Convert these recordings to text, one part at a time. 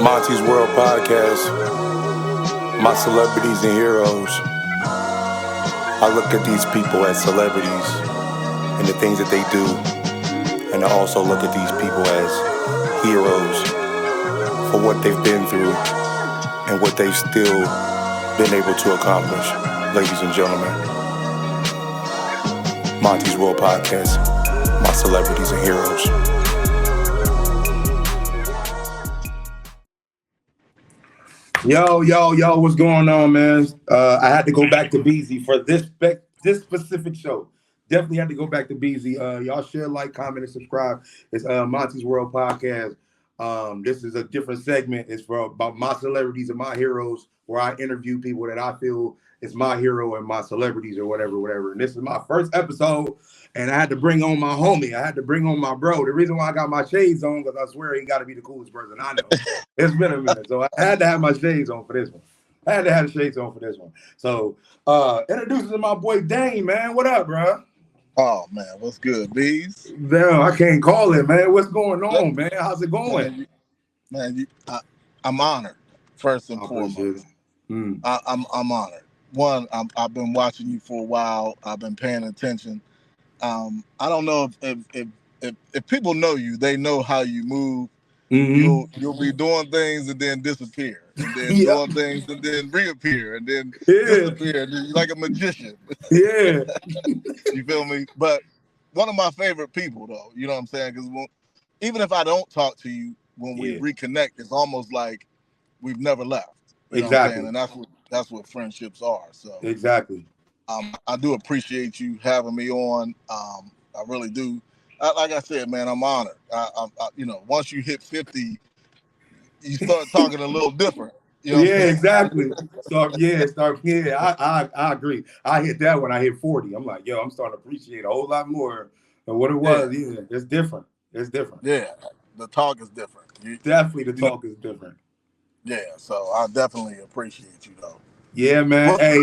Monte's World Podcast, my celebrities and heroes. I look at these people as celebrities and the things that they do, and I also look at these people as heroes for what they've been through and what they've still been able to accomplish. Ladies and gentlemen, Monte's World Podcast, my celebrities and heroes. Yo, what's going on, man? I had to go back to BZ for this specific show. Definitely had to go back to BZ. Y'all share, like, comment, and subscribe. It's Monte's World Podcast. This is a different segment. It's about my celebrities and my heroes, where I interview people that I feel is my hero and my celebrities or whatever. And this is my first episode, and I had to bring on my homie. I had to bring on my bro. The reason why I got my shades on, because I swear he got to be the coolest person I know. It's been a minute, so I had to have my shades on for this one. So, introducing my boy Dane, man. What up, bro? Oh man, what's good, Bees? Damn, I can't call it, man. What's going on, man? How's it going? I'm honored. First and foremost, I'm honored. One, I've been watching you for a while. I've been paying attention. I don't know if people know you, they know how you move. Mm-hmm. You'll be doing things and then disappear, and then doing things and then reappear, and then disappear. And you're like a magician. Yeah, you feel me? But one of my favorite people, though. You know what I'm saying? Because even if I don't talk to you, when we reconnect, it's almost like we've never left. You know what I'm saying? And that's what friendships are. So exactly. I do appreciate you having me on. I really do. Like I said, man, I'm honored. I once you hit 50, you start talking a little different. You know exactly. I agree. I hit that when I hit 40. I'm like, I'm starting to appreciate a whole lot more than what it was. Yeah, it's different. Yeah, the talk is different. The talk is different. Yeah, so I definitely appreciate you, though. Yeah, man. Hey,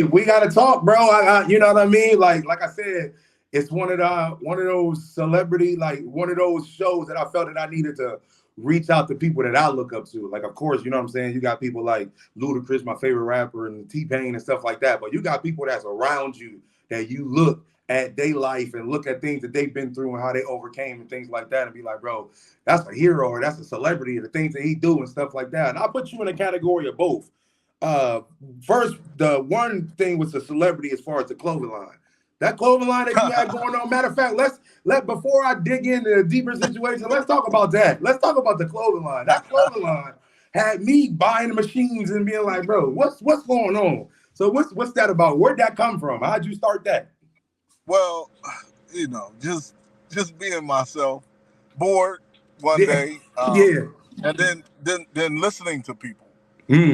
we gotta talk, bro. I you know what I mean? Like I said, it's one of those celebrity, like one of those shows that I felt that I needed to reach out to people that I look up to. Like, of course, you know what I'm saying? You got people like Ludacris, my favorite rapper, and T-Pain and stuff like that. But you got people that's around you that you look at their life and look at things that they've been through and how they overcame and things like that and be like, bro, that's a hero or that's a celebrity, the things that he do and stuff like that. And I put you in a category of both. First, the one thing was the celebrity as far as the clothing line. That clothing line that you had going on. Matter of fact, before I dig into a deeper situation, let's talk about that. Let's talk about the clothing line. That clothing line had me buying the machines and being like, bro, what's going on? So what's that about? Where'd that come from? How'd you start that? Well, just being myself, bored one day, and then listening to people.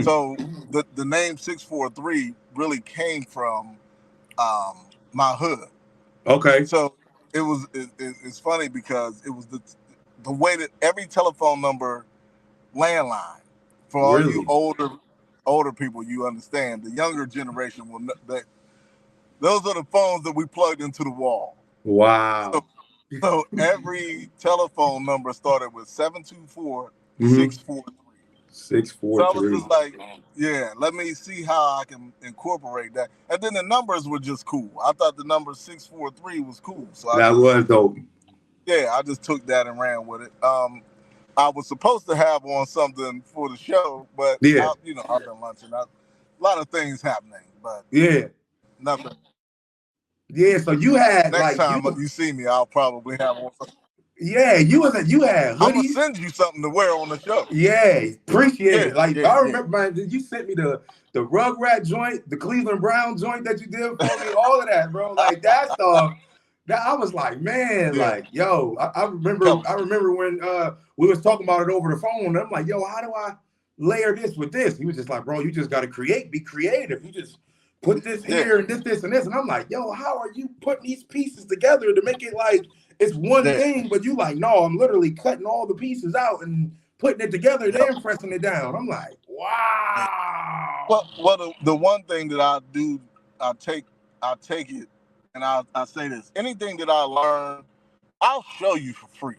So the name 643 really came from my hood. Okay. So it's funny because it was the way that every telephone number landline for all you older people, you understand. The younger generation will that those are the phones that we plugged into the wall. Wow. So every telephone number started with 724-643. 643. So I was just like, let me see how I can incorporate that. And then the numbers were just cool. I thought the number 643 was cool. So that was dope. Yeah, I just took that and ran with it. I was supposed to have on something for the show, but I've been lunching. A lot of things happening, but nothing. Yeah, so you had next time you see me, I'll probably have on something. Yeah, you had hoodies. I'm gonna send you something to wear on the show. Yeah, appreciate it. I remember, man, you sent me the Rugrat joint, the Cleveland Brown joint that you did for me, all of that, bro. Like that stuff. That I was like, man, I remember when we was talking about it over the phone. And I'm like, yo, how do I layer this with this? He was just like, bro, you just got to be creative. You just put this here and this and this. And I'm like, yo, how are you putting these pieces together to make it like it's one thing? But you like, no, I'm literally cutting all the pieces out and putting it together, then pressing it down. I'm like, wow. Well, the one thing that I do, I take it, and I say this: anything that I learn, I'll show you for free.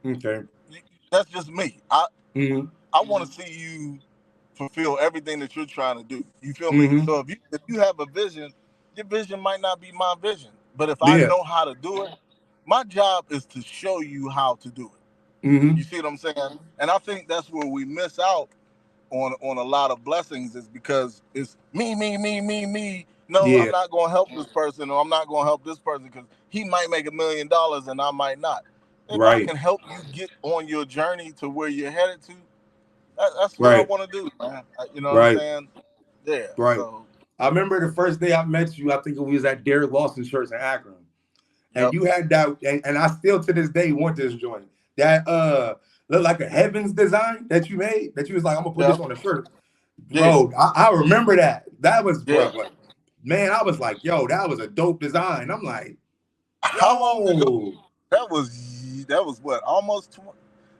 Okay. that's just me. I want to see you fulfill everything that you're trying to do. You feel me? So if you have a vision, your vision might not be my vision, but if I know how to do it, my job is to show you how to do it. You see what I'm saying? And I think that's where we miss out on a lot of blessings, is because it's me. No, I'm not going to help this person, or I'm not going to help this person because he might make $1 million and I might not. If I can help you get on your journey to where you're headed to, that's what I want to do, man. You know what I'm saying? Yeah. Right. So, I remember the first day I met you, I think it was at Derek Lawson's church in Akron. And you had that, and I still to this day want this joint. That looked like a heavens design that you made, that you was like, I'm gonna put this on the shirt. Bro, I remember that. That was bro, like, man, I was like, yo, that was a dope design. I'm like, how long ago? That was what, almost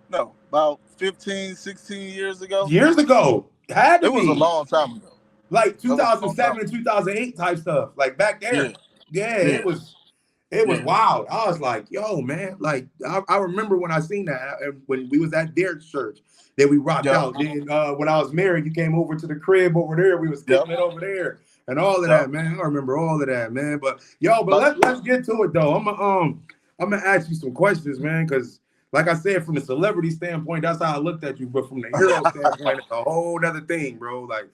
about 15, 16 years ago? Years ago. Had to be. It was a long time ago. Like 2007 and 2008 type stuff. Like back there. Yeah. It was wild. I was like, yo, man. Like, I remember when I seen that, when we was at Derek's church, that we rocked out. Then when I was married, you came over to the crib over there. We was kicking it over there and all of that, man. I remember all of that, man. But let's get to it though. I'm gonna ask you some questions, man, because like I said, from the celebrity standpoint, that's how I looked at you. But from the hero standpoint, it's a whole other thing, bro. Like,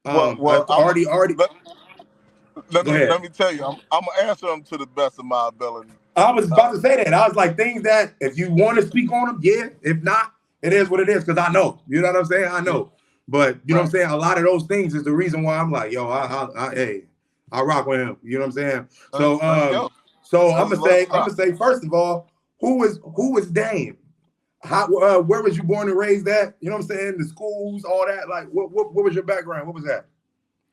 let me tell you, I'm gonna answer them to the best of my ability. I was about to say that. I was like, things that if you want to speak on them, yeah. If not, it is what it is, because I know. You know what I'm saying? I know. But you know what I'm saying? A lot of those things is the reason why I'm like, yo, I rock with him. You know what I'm saying? So I'm gonna say first of all, who is Dame? How where was you born and raised at? You know what I'm saying? The schools, all that. Like, what was your background? What was that?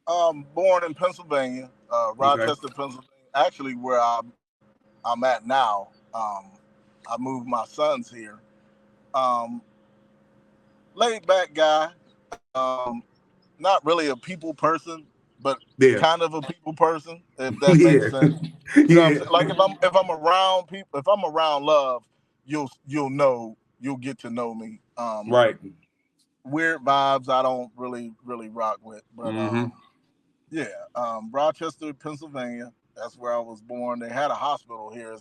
Born in Pennsylvania, Rochester, Pennsylvania. Actually, where I'm at now. I moved my sons here. Laid back guy. Not really a people person, but kind of a people person, if that makes sense. You know what I'm saying? Like if I'm around people, if I'm around love, you'll know, you'll get to know me. Right. Weird vibes I don't really rock with, but Rochester, Pennsylvania. That's where I was born. They had a hospital here.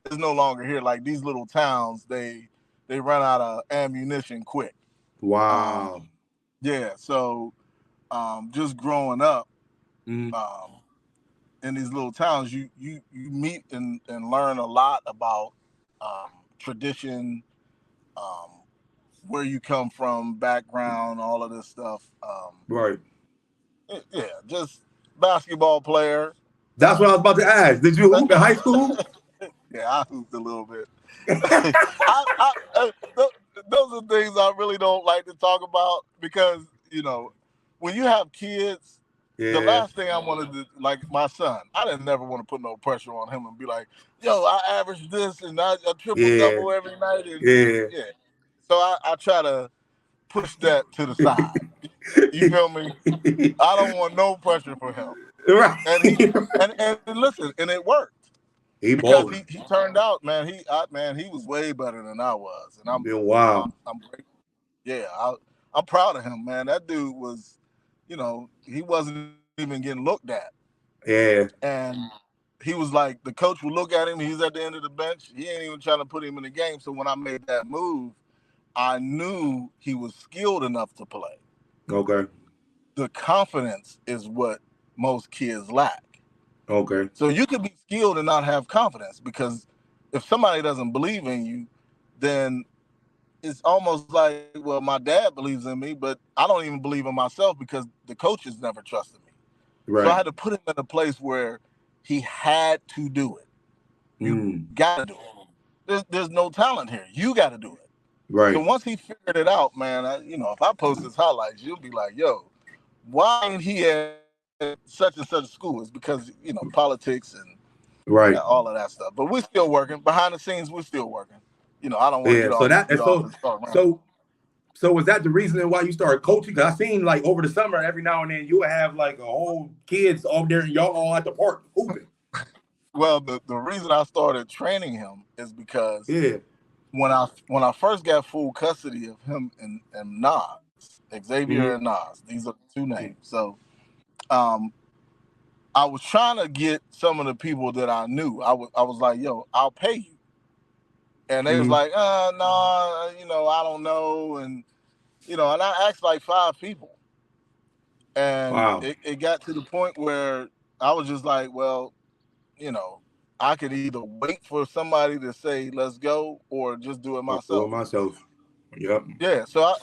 It's no longer here. Like these little towns, they run out of ammunition quick. Wow. So just growing up in these little towns, you meet and learn a lot about tradition, where you come from, background, all of this stuff. Right. Yeah, just basketball player. That's what I was about to ask. Did you hoop in high school? Yeah, I hooped a little bit. Those are things I really don't like to talk about because, you know, when you have kids, the last thing I wanted to, like my son, I didn't never want to put no pressure on him and be like, yo, I average this and I triple-double every night. And, So I try to push that to the side. You feel me? I don't want no pressure for him. Right. And listen, and it worked. Because he turned out, man, he was way better than I was. And I'm great. Yeah, I'm proud of him, man. That dude was, you know, he wasn't even getting looked at. Yeah. And he was like, the coach would look at him, he's at the end of the bench. He ain't even trying to put him in the game. So when I made that move, I knew he was skilled enough to play. Okay. The confidence is what most kids lack. Okay. So you could be skilled and not have confidence, because if somebody doesn't believe in you, then it's almost like, well, my dad believes in me, but I don't even believe in myself because the coaches never trusted me. Right. So I had to put him in a place where he had to do it. You got to do it. There's no talent here. You got to do it. Right. So once he figured it out, man, if I post his highlights, you'll be like, yo, why ain't he at such and such school? It's because, politics and all of that stuff. But we're still working. Behind the scenes, we're still working. I don't want to So was that the reason why you started coaching? Because I seen like over the summer, every now and then you would have like a whole kids over there and y'all all at the park hooping. Well, the reason I started training him is because when I first got full custody of him and Nas, Xavier and Nas, these are the two names. So I was trying to get some of the people that I knew. I was like, yo, I'll pay you. And they was like, no, I don't know. And, and I asked like 5 people. And it got to the point where I was just like, well, I could either wait for somebody to say, let's go, or just do it myself. Yep. Yeah. So,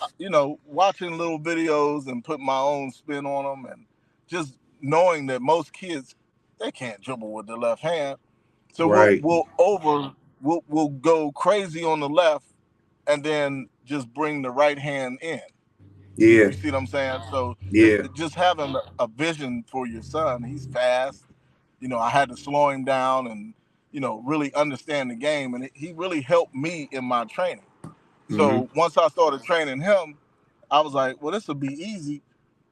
watching little videos and putting my own spin on them, and just knowing that most kids, they can't dribble with the left hand. So we'll go crazy on the left and then just bring the right hand in. Yeah. You see what I'm saying? So just having a vision for your son, he's fast. I had to slow him down and, really understand the game. And he really helped me in my training. So once I started training him, I was like, well, this will be easy.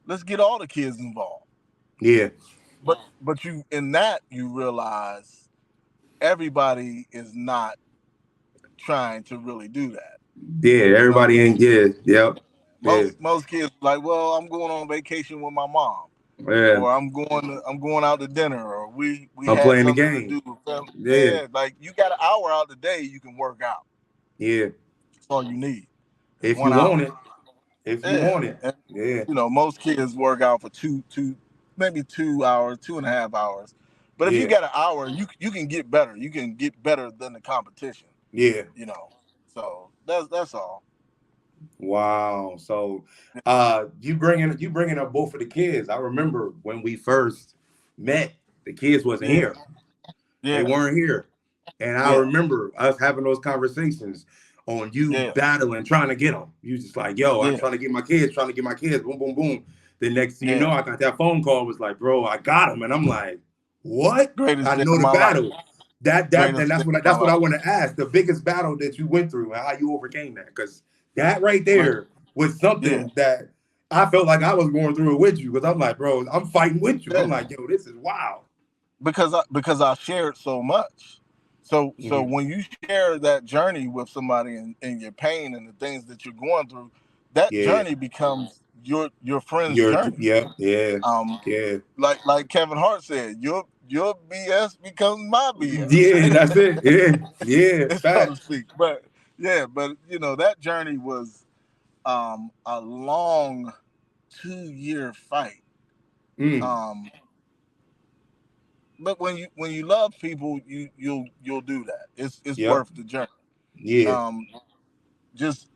Let's get all the kids involved. Yeah. But you realize everybody is not trying to really do that. Yeah, everybody ain't. Yep. Most kids like, well, I'm going on vacation with my mom, or I'm going out to dinner, or we I'm had playing something the game. to do with family. Yeah, like you got an hour out the day you can work out. Yeah, that's all you need. If you want it. If you want it. And, most kids work out for maybe 2 hours, 2.5 hours. But if you got an hour, you can get better. You can get better than the competition. Yeah. So that's all. Wow. So you bringing up both of the kids. I remember when we first met, the kids wasn't here. They weren't here. And I remember us having those conversations on you battling, trying to get them. You just like, yo, I'm trying to get my kids, boom, boom, boom. The next thing you know, I got that phone call, was like, bro, I got them. And I'm like, what? I know the battle. Life. That's what I want to ask. The biggest battle that you went through and how you overcame that. Because that right there was something that I felt like I was going through it with you. Because I'm like, bro, I'm fighting with you. I'm like, yo, this is wild. Because I shared so much. So when you share that journey with somebody and your pain and the things that you're going through, that journey becomes your friend's journey. Yeah. Like Kevin Hart said, your BS becomes my BS. Yeah, that's it. Yeah. So to speak. But that journey was a long 2-year fight. But when you love people, you'll do that. It's worth the journey. Yeah. Just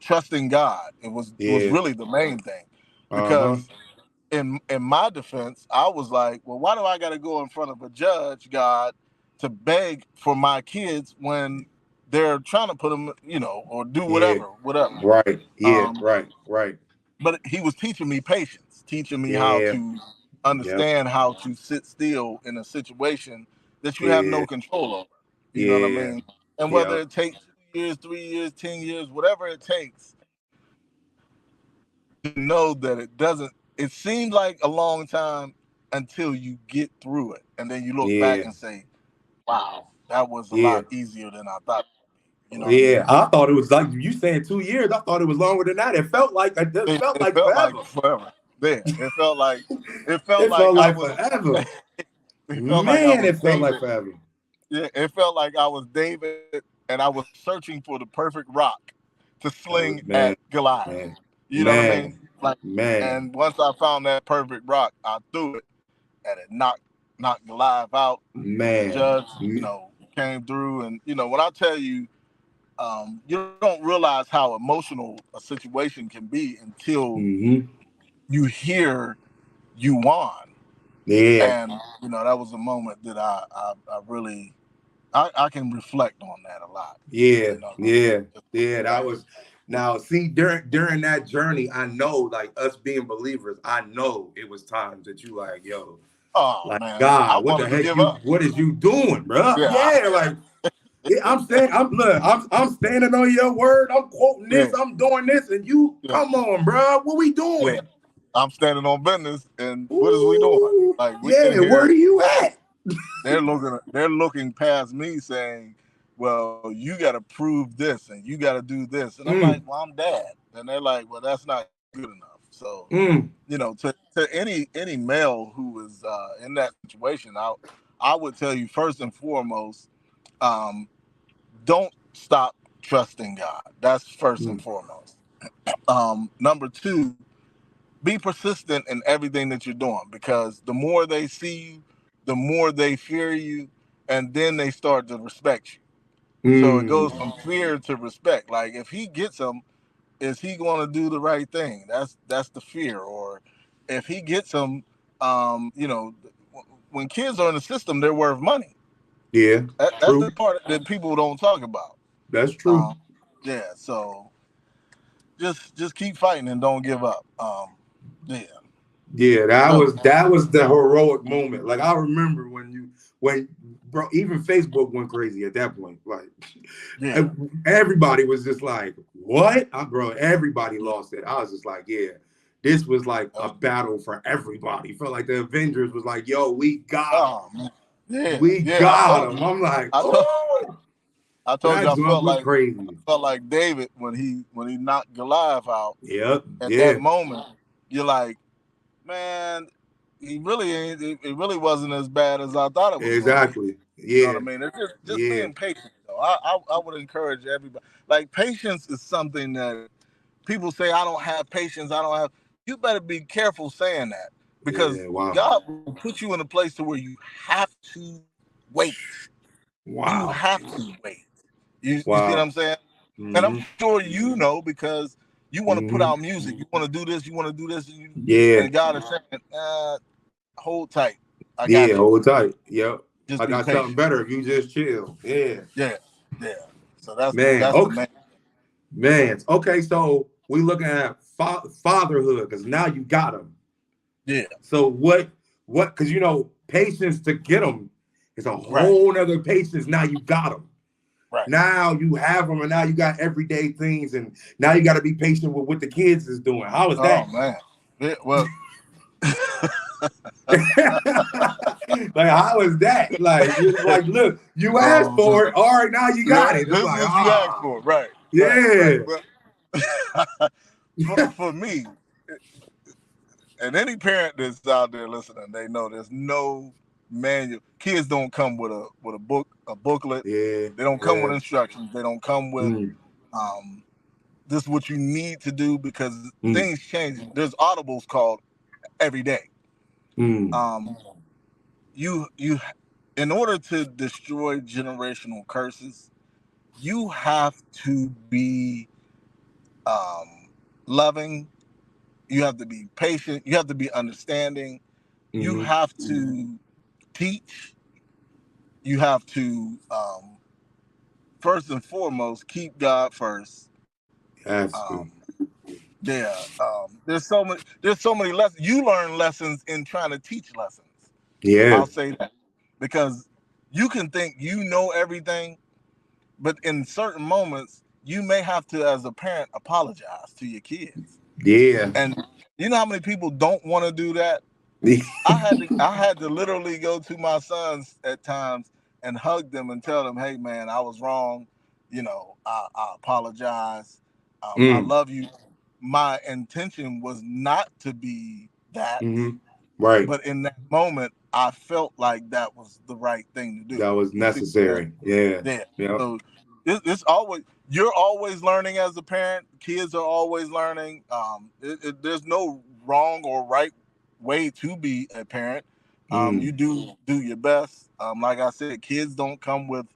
trusting God. It was really the main thing. Because in my defense, I was like, well, why do I got to go in front of a judge, God, to beg for my kids when they're trying to put them, or do whatever. Right. Yeah. Right. But he was teaching me patience, teaching me how to understand how to sit still in a situation that you have no control over. You know what I mean? And whether it takes 2 years, 3 years, 10 years, whatever it takes, to know that it seems like a long time until you get through it. And then you look back and say, wow, that was a lot easier than I thought. I thought it was like you saying 2 years. I thought it was longer than that. It felt like forever. Yeah, it felt like forever. It felt like forever. Yeah, it felt like I was David and I was searching for the perfect rock to sling at Goliath. You know what I mean? And once I found that perfect rock, I threw it and it knocked Goliath out. The judge, came through, and when I tell you, you don't realize how emotional a situation can be until you hear you won. Yeah. And that was a moment that I really I can reflect on that a lot. That was. Now, see, during that journey, I know, like, us being believers, I know it was times that you like, yo, man, God, what the heck what is you doing, bro? I'm standing on your word. I'm quoting this. I'm doing this, and you, come on, bro, what we doing? Yeah. I'm standing on business, and what is we doing? Like, where are you at? They're looking past me, saying, well, you got to prove this and you got to do this. And I'm like, well, I'm dad. And they're like, well, that's not good enough. So, to any male who is in that situation, I would tell you first and foremost, don't stop trusting God. That's first and foremost. Number two, be persistent in everything that you're doing, because the more they see you, the more they fear you, and then they start to respect you. So it goes from fear to respect. Like if he gets them, is he going to do the right thing? That's the fear. Or if he gets them, when kids are in the system, they're worth money. Yeah, that's the part that people don't talk about. That's true. Yeah. So just keep fighting and don't give up. Yeah. Yeah, that was the heroic moment. Like I remember when bro, even Facebook went crazy at that point. Like everybody was just like, "What?" Bro, everybody lost it. I was just like, "Yeah, this was like a battle for everybody." Felt like the Avengers was like, "Yo, we got him. We got him." I'm like, "Oh." I told you I crazy. felt like David when he knocked Goliath out. Yep. At that moment, you're like, man, he really ain't. It really wasn't as bad as I thought it was. Exactly. You know what I mean? It's just being patient. Though. I would encourage everybody. Like patience is something that people say I don't have patience. I don't have. You better be careful saying that, because God will put you in a place to where you have to wait. Wow. You have to wait. You see what I'm saying? And I'm sure you know, because you want to put out music. You want to do this. You want to do this. And God is saying, hold tight. I got you. Hold tight. Yep. Just I got something better if you just chill. Yeah. So that's man. That's okay. the main. Man. Okay. So we looking at fatherhood, because now you got them. Yeah. So what? Because patience to get them is a whole nother patience. Now you got them. Right. Now you have them, and now you got everyday things, and now you got to be patient with what the kids is doing. How is that? Oh man. Yeah, well. Like, how is that? Like, look, you asked for it. All right, now you got it. This is what you asked for, right? Yeah. Right. For me, and any parent that's out there listening, they know there's no manual. Kids don't come with a booklet. Yeah. They don't come with instructions. They don't come with this is what you need to do, because things change. There's audibles called every day. You in order to destroy generational curses, you have to be loving. You have to be patient. You have to be understanding. You have to teach. You have to first and foremost keep God first. There's so many lessons. You learn lessons in trying to teach lessons. Yeah. I'll say that, because you can think you know everything, but in certain moments you may have to, as a parent, apologize to your kids. Yeah. And you know how many people don't want to do that? I had to literally go to my sons at times and hug them and tell them, hey man, I was wrong. I apologize. I love you. My intention was not to be that. Right. But in that moment, I felt like that was the right thing to do. That was necessary. Yeah. Yep. So it's always, you're always learning as a parent. Kids are always learning. There's no wrong or right way to be a parent. You do your best. Like I said, kids don't come with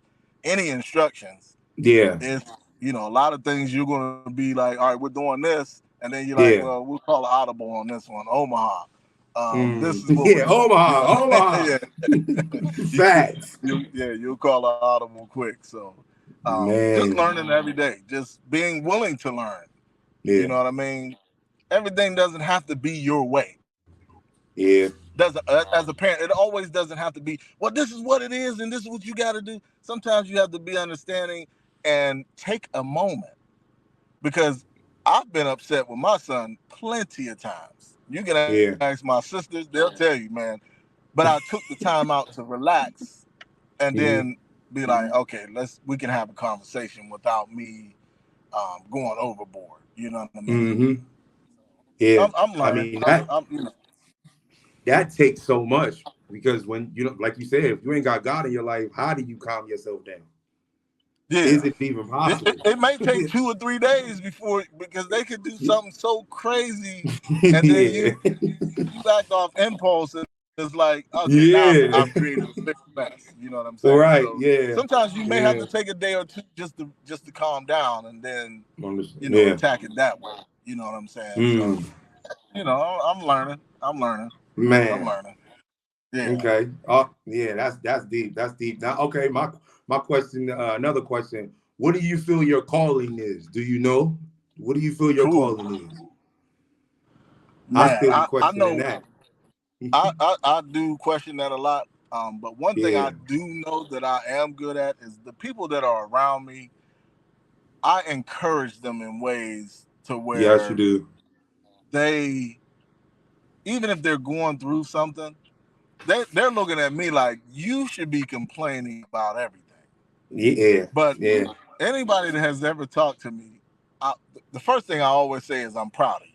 any instructions. Yeah. It's a lot of things you're gonna be like, all right, we're doing this, and then you're like, well, we'll call an audible on this one, Omaha. This is what Omaha. Facts. You'll call an audible quick. So just learning every day, just being willing to learn. You know what I mean? Everything doesn't have to be your way. Yeah. As a parent, it always doesn't have to be, well, this is what it is and this is what you got to do. Sometimes you have to be understanding and take a moment, because I've been upset with my son plenty of times. You can ask my sisters, they'll tell you, man. But I took the time out to relax and then be like, okay, we can have a conversation without me going overboard. You know what I mean? Mm-hmm. Yeah. I'm I learning. mean, I'm you know. that takes so much because when you know, like you said, if you ain't got God in your life, how do you calm yourself down? Yeah. Is it even possible? It may take 2 or 3 days because they could do something so crazy, and then Yeah. you act off impulse, and it's like, okay, now Yeah. I've created a big mess. You know what I'm saying? Right. So Yeah. sometimes you may have Yeah. to take a day or two just to calm down, and then Yeah. attack it that way. You know what I'm saying? So Mm. I'm learning. Man. Yeah. Okay. Oh, yeah. That's deep. That's deep. Now, okay. My question. Another question. What do you feel your calling is? Do you know? What do you feel your Cool. calling is? I Man, still be I questioning know that. I do question that a lot. But one thing I Yeah. do know that I am good at is the people that are around me. I encourage them in ways to Yes, you where do. they, even if they're going through something, they're looking at me like, you should be complaining about everything. Yeah. But Yeah. anybody that has ever talked to me, the first thing I always say is, I'm proud of you.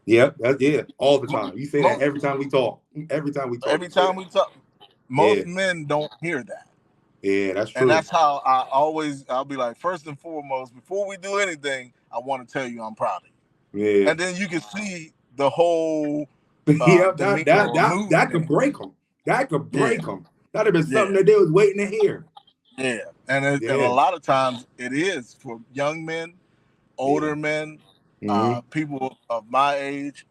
Yep. Yeah. All the time. You say that Most, every time we talk. Every time we talk, every you say time that. we talk, Yeah. most men don't hear that. Yeah. That's And true. that's how I'll be like, first and foremost, before we do anything, I want to tell you I'm proud of you. Yeah. And then you can see the whole Yeah. That demeanor that or that mood that could change. break them. That could Yeah, break them. That'd have been something yeah, that they was waiting to hear. yeah. And a Yeah. lot of times it is for young men, Yeah. older men, Mm-hmm. people of my age,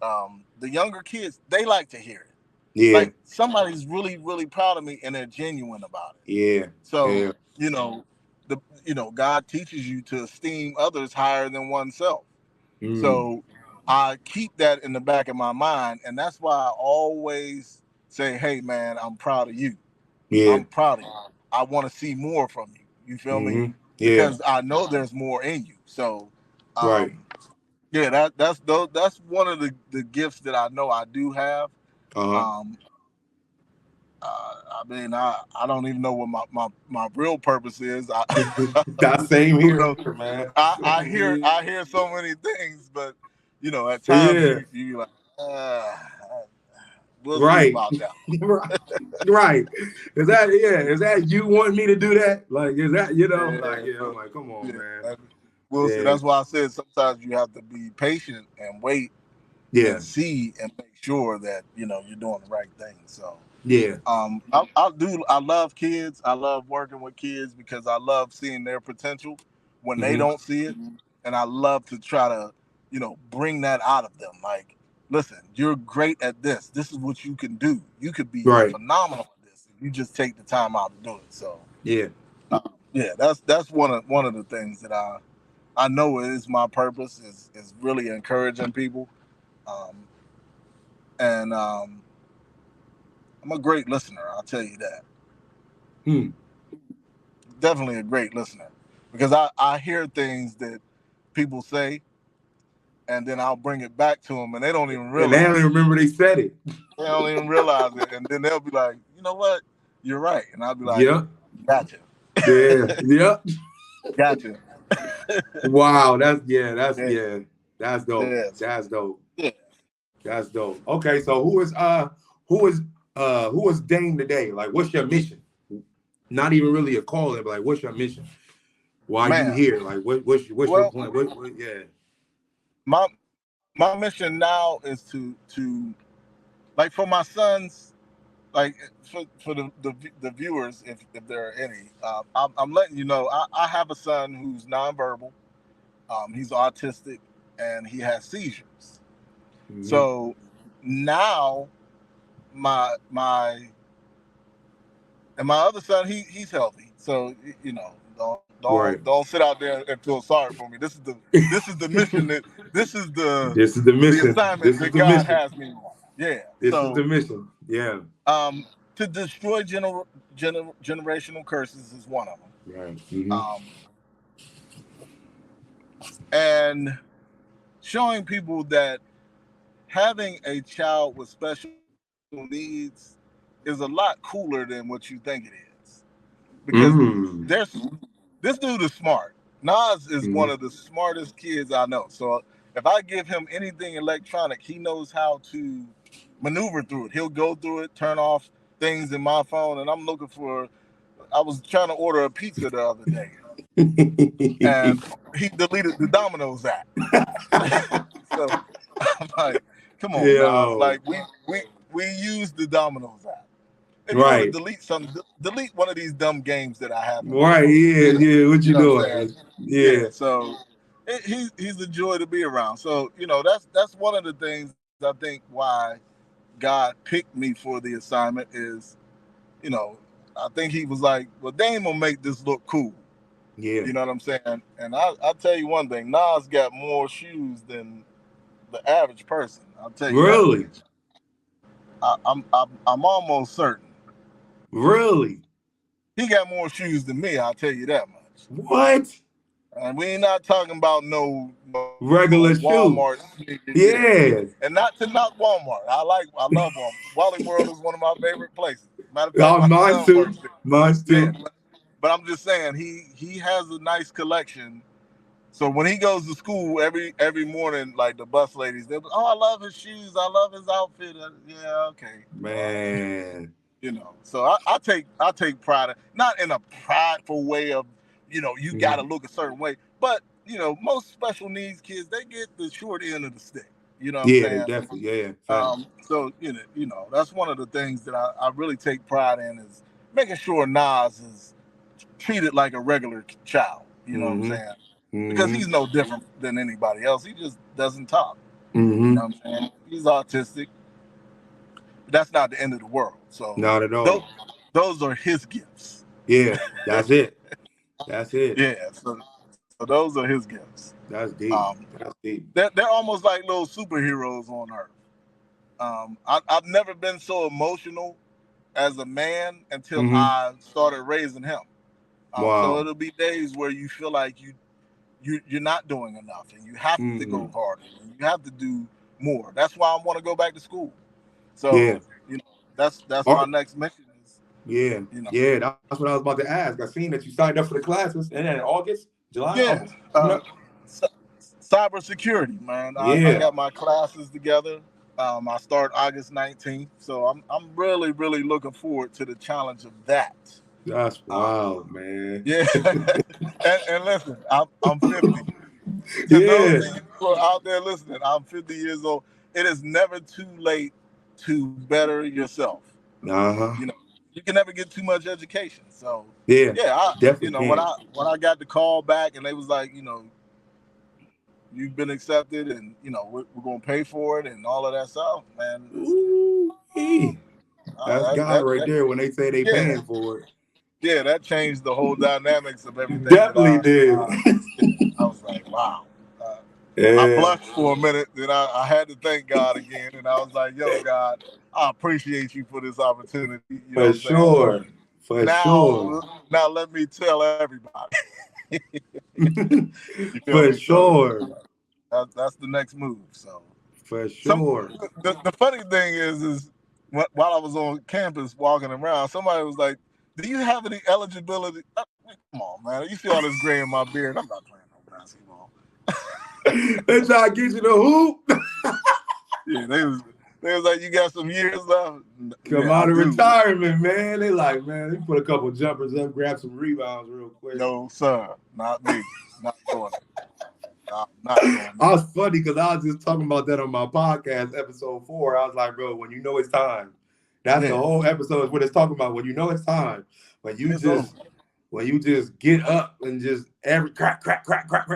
the younger kids, they like to hear it. Yeah. Like, somebody's really, really proud of me, and they're genuine about it. Yeah. So, Yeah. God teaches you to esteem others higher than oneself. Mm. So I keep that in the back of my mind, and that's why I always say, "Hey, man, I'm proud of you. Yeah. I'm proud of you. I want to see more from you." You feel me? Mm-hmm. Yeah. Because I know there's more in you. So, Right. yeah, that's one of the gifts that I know I do have. Uh-huh. Um, I mean, I don't even know what my real purpose is. That same don't here, know. man. I hear so many things, but at times Yeah. you like, we'll see Right. about that. Right. Right. Is that you wanting me to do that? Like, is that, like, Yeah, yeah, I'm like, come on, man. and we'll see. Yeah. That's why I said sometimes you have to be patient and wait Yeah. and see and make sure that you're doing the right thing. So. Yeah. I love kids. I love working with kids because I love seeing their potential when they Mm-hmm. don't see it. And I love to try to, bring that out of them. Like, listen, you're great at this. This is what you can do. You could be Right. phenomenal at this if you just take the time out to do it. So Yeah. yeah, that's one of the things that I know is my purpose is really encouraging people. Um, and I'm a great listener, I'll tell you that. Hmm. Definitely a great listener, because I hear things that people say, and then I'll bring it back to them, and they don't even And they don't realize even it. remember they said it. They don't even realize it, and then they'll be like, you know what, you're right, and I'll be like, Yep. gotcha, Yeah. Yep. gotcha. Wow. That's Yeah, That's dope. yes, That's dope. yeah. That's dope. Okay, so who is who is Dane today? Like, what's your mission? Not even really a calling, but like, what's your mission? Why you Man, here? Like, what's your well, plan? Yeah. my mission now is to like, for my sons, like, for the viewers, if there are any, I'm letting you know, I have a son who's nonverbal. He's autistic and he has seizures. Mm-hmm. So now my other son, he's healthy. So Right. don't sit out there and feel sorry for me. This is the mission this is This is the the mission. assignment This is that the God mission. has me on. Yeah. This is the So mission. Yeah. to destroy generational curses is one of them. Right. Mm-hmm. And showing people that having a child with special needs is a lot cooler than what you think it is. Because This dude is smart. Nas is one of the smartest kids I know. So if I give him anything electronic, he knows how to maneuver through it. He'll go through it, turn off things in my phone, and I'm looking for. I was trying to order a pizza the other day, and he deleted the Domino's app. So I'm like, come on, Nas. Like we use the Domino's app. If you want to delete something, delete one of these dumb games that I have. Right, yeah. What you doing? Yeah. So he's a joy to be around. So that's one of the things I think why God picked me for the assignment is, I think he was like, well, Dame will make this look cool. Yeah. You know what I'm saying? And I'll tell you one thing, Nas got more shoes than the average person. I'll tell you. Really? That. I'm almost certain. Really? He got more shoes than me, I'll tell you that much. What? And we ain't not talking about no regular Walmart shoes. Yeah. And not to knock Walmart. I love Walmart. Wally World is one of my favorite places. Matter of fact, my son works there. Mine too. Yeah, but I'm just saying he has a nice collection. So when he goes to school every morning, like the bus ladies, they'll be, oh, I love his shoes. I love his outfit. Yeah, okay. Man. So I take pride in, not in a prideful way of, you got to look a certain way, but most special needs kids, they get the short end of the stick. You know what I'm saying? Definitely, yeah. So that's one of the things that I really take pride in is making sure Nas is treated like a regular child. You know what I'm saying? Because he's no different than anybody else. He just doesn't talk. You know what I'm saying? He's autistic. That's not the end of the world. So not at all. Those are his gifts. Yeah, that's it. That's it. Yeah, so those are his gifts. That's deep. That's deep. They're almost like little superheroes on Earth. I've never been so emotional as a man until I started raising him. Wow. So it'll be days where you feel like you're not doing enough, and you have to go harder, and you have to do more. That's why I want to go back to school. So that's my next mission is. Yeah, yeah, that's what I was about to ask. I seen that you signed up for the classes, and then in August, July. Yeah, cybersecurity, man. I got my classes together. I start August 19th, so I'm really looking forward to the challenge of that. That's wild, man. Yeah, and listen, I'm 50. To those of you who are out there listening, I'm 50 years old. It is never too late to better yourself. You can never get too much education. So I definitely. When I got the call back and they was like, you've been accepted, and we're gonna pay for it and all of that stuff, man. That's God right there when they say they paying for it. Yeah, that changed the whole dynamics of everything. Definitely did. I was like, wow. I blushed for a minute, then I had to thank God again, and I was like, yo, God, I appreciate you for this opportunity. For sure. Now let me tell everybody. For sure. That's the next move. So for sure. The funny thing is while I was on campus walking around, somebody was like, do you have any eligibility? Come on, man. You see all this gray in my beard. I'm not playing no basketball. They try to get you the hoop. Yeah, they was like, you got some years left. Come out of retirement, man. They like, man, they put a couple jumpers up, grab some rebounds real quick. No, sir. Not me. Not doing it. Not doing it. I was funny because I was just talking about that on my podcast, episode 4. I was like, bro, when you know it's time. That's the whole episode is what it's talking about. When you know it's time. When you just get up and just every crack,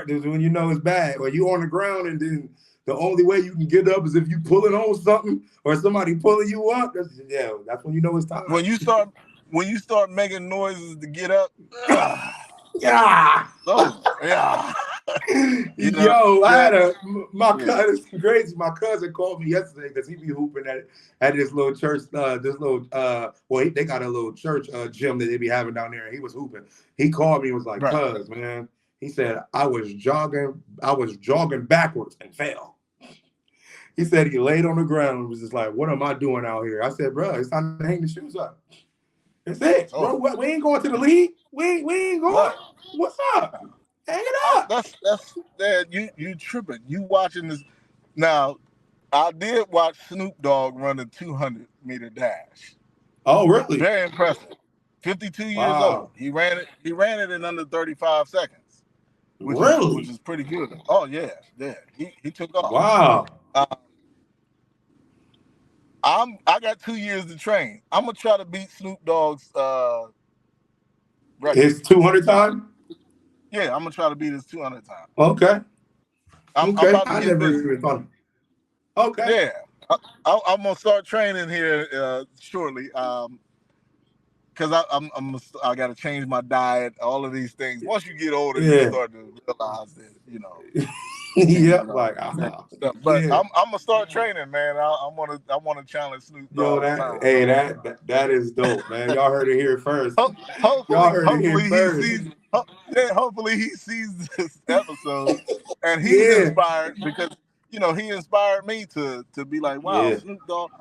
is when you know it's bad. When you on the ground and then the only way you can get up is if you pulling on something or somebody pulling you up. That's when you know it's time. When you start making noises to get up. Yeah. I had my cousin. Crazy. My cousin called me yesterday because he be hooping at this little church. They got a little church gym that they be having down there, and he was hooping. He called me and was like, "Cuz, man," he said, I was jogging backwards and fell. He said he laid on the ground and was just like, "What am I doing out here?" I said, "Bro, it's time to hang the shoes up. That's it, bro. We ain't going to the league. We ain't going. Right. What's up? Hang it up. That's you tripping. You watching this now? I did watch Snoop Dogg run a 200-meter dash. Oh, really? Very impressive. 52 years old. He ran it in under 35 seconds. Which is pretty good. Oh yeah. He took off. Wow. I got 2 years to train. I'm gonna try to beat Snoop Dogg's record. His 200 time? Yeah, I'm gonna try to beat his 200 time. Okay. I'm about to get busy. Okay. Yeah, I'm gonna start training here shortly. Because I got to change my diet, all of these things. Once you get older, you start to realize that, yeah, like stuff. But I'm gonna start training, man. I want to challenge Snoop Dogg. That is dope, man. Y'all heard it here first. Hopefully he sees this episode and he's inspired because he inspired me to be like, wow, Snoop Dogg,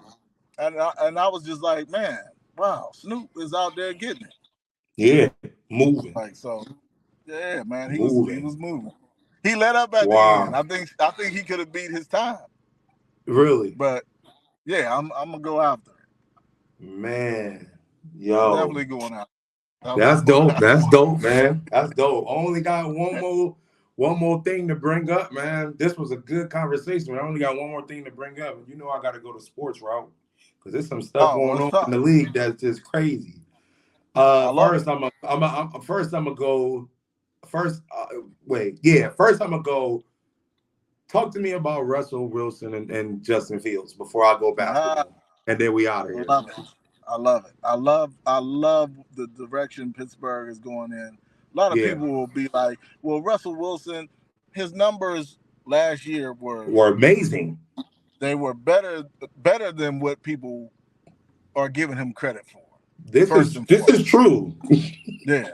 and I was just like, man, wow, Snoop is out there getting it. Yeah, moving. Like so, yeah, man, he was moving. He let up at the end. I think he could have beat his time. Really? But yeah, I'm gonna go after it. Man, yo, I'm definitely going out. That's dope. That's dope, man. That's dope. Only got one more thing to bring up, man. This was a good conversation. I only got one more thing to bring up. I got to go to sports route because there's some stuff going on in the league that's just crazy. First I'm gonna go. First I'm gonna go. Talk to me about Russell Wilson and Justin Fields before I go basketball, and then we out of here. I love it. I love the direction Pittsburgh is going in. A lot of people will be like, "Well, Russell Wilson, his numbers last year were amazing. They were better than what people are giving him credit for." This is true. Yeah,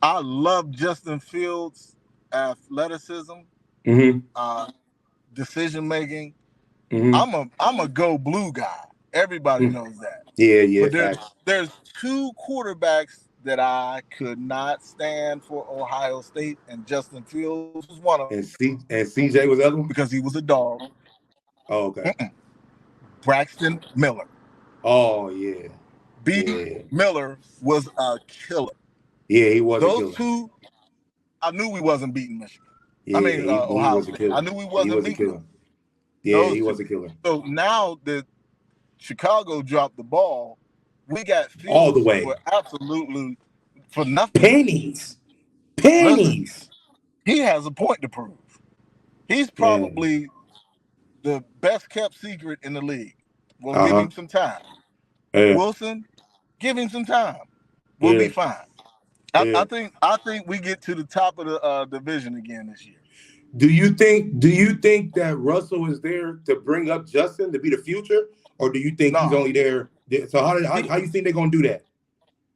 I love Justin Fields' athleticism, decision making. I'm a go blue guy. Everybody knows that. Yeah. But there's two quarterbacks that I could not stand for Ohio State, and Justin Fields was one of them. And CJ was the other one? Because he was a dog. Oh, okay. Braxton Miller. Oh, yeah. Miller was a killer. Yeah, he was a killer. Those two, I knew we wasn't beating Michigan. Yeah, Ohio State. I knew we wasn't beating them. Yeah, he was a killer. So now that Chicago dropped the ball, we got Fields all the way. Absolutely for nothing. Pennies. Listen, he has a point to prove. He's probably the best kept secret in the league. We'll give him some time. Wilson, give him some time. We'll be fine. I think we get to the top of the division again this year. Do you think that Russell is there to bring up Justin to be the future, or do you think he's only there? So how you think they're gonna do that?